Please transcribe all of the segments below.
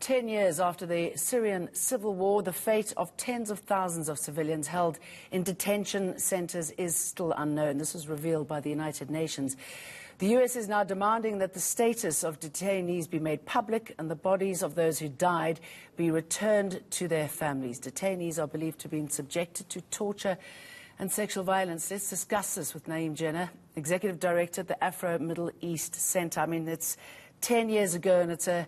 10 years after the Syrian civil war, the fate of tens of thousands of civilians held in detention centres is still unknown. This was revealed by the United Nations. The US is now demanding that the status of detainees be made public and the bodies of those who died be returned to their families. Detainees are believed to have been subjected to torture and sexual violence. Let's discuss this with Naeem Jeenah, Executive Director at the Afro-Middle East Centre. I mean, it's 10 years ago, and it's a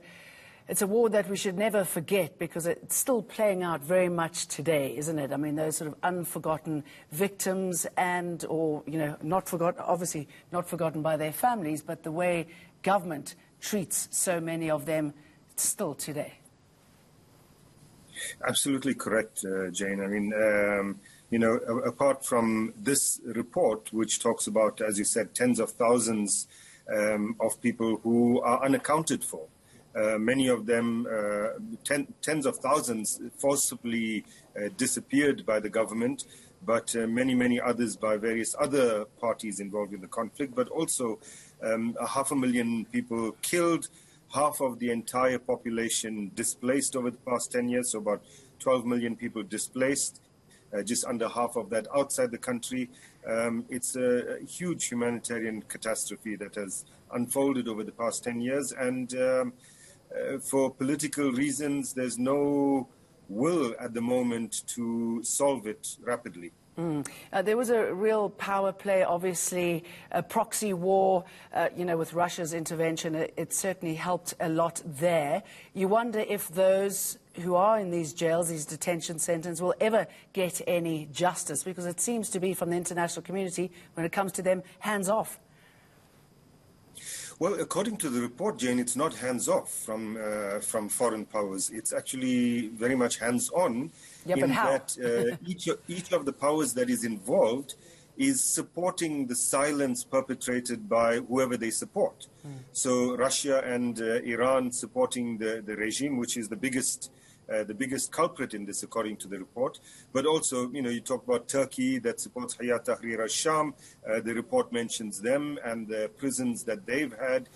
war that we should never forget because it's still playing out very much today, isn't it? I mean, those sort of unforgotten victims or, you know, not forgotten, obviously not forgotten by their families, but the way government treats so many of them still today. Absolutely correct, Jane. I mean, you know, apart from this report, which talks about, as you said, tens of thousands of people who are unaccounted for, many of them, tens of thousands, forcibly disappeared by the government, but many others by various other parties involved in the conflict, but also 500,000 people killed, half of the entire population displaced over the past 10 years, so about 12 million people displaced, just under half of that outside the country. It's a huge humanitarian catastrophe that has unfolded over the past 10 years, and for political reasons, there's no will at the moment to solve it rapidly. There was a real power play, obviously, a proxy war, you know, with Russia's intervention. It certainly helped a lot there. You wonder if those who are in these jails, these detention centres, will ever get any justice, because it seems to be, from the international community, when it comes to them, hands off. Well, according to the report, Jane, it's not hands-off from foreign powers. It's actually very much hands-on, in that each of the powers that is involved is supporting the silence perpetrated by whoever they support. So Russia and Iran supporting the regime, which is the biggest culprit in this, according to the report. But also, you know, you talk about Turkey that supports Hayat Tahrir al-Sham. The report mentions them and the prisons that they've had,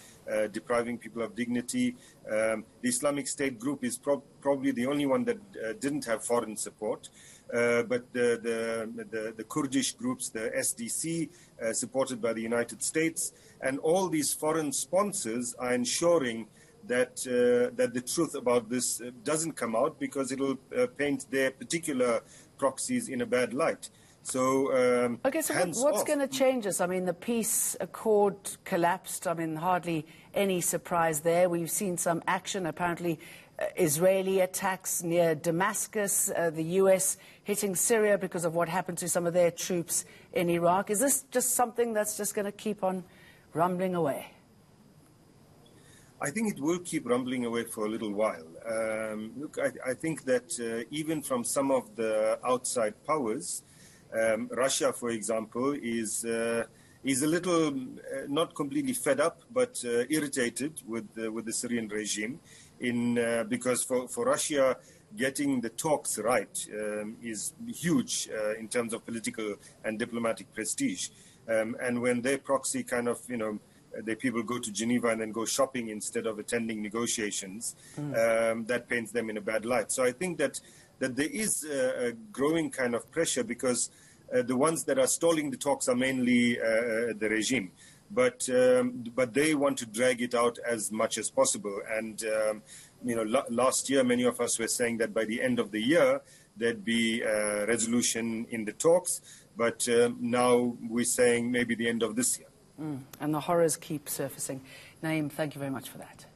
depriving people of dignity. The Islamic State group is probably the only one that didn't have foreign support. But the Kurdish groups, the SDC, supported by the United States, and all these foreign sponsors are ensuring that the truth about this doesn't come out, because it'll paint their particular proxies in a bad light. So, okay, so what's going to change us? I mean, the peace accord collapsed. I mean, hardly any surprise there. We've seen some action, apparently Israeli attacks near Damascus, the US hitting Syria because of what happened to some of their troops in Iraq. Is this just something that's just going to keep on rumbling away? I think it will keep rumbling away for a little while. Look, I think that even from some of the outside powers, Russia, for example, is a little not completely fed up, but irritated with the Syrian regime, because for Russia, getting the talks right is huge in terms of political and diplomatic prestige. And when their proxy kind of, you know, the people go to Geneva and then go shopping instead of attending negotiations, that paints them in a bad light. So I think that there is a growing kind of pressure, because the ones that are stalling the talks are mainly the regime. But they want to drag it out as much as possible. And, you know, last year, many of us were saying that by the end of the year, there'd be a resolution in the talks. But now we're saying maybe the end of this year. And the horrors keep surfacing. Naeem, thank you very much for that.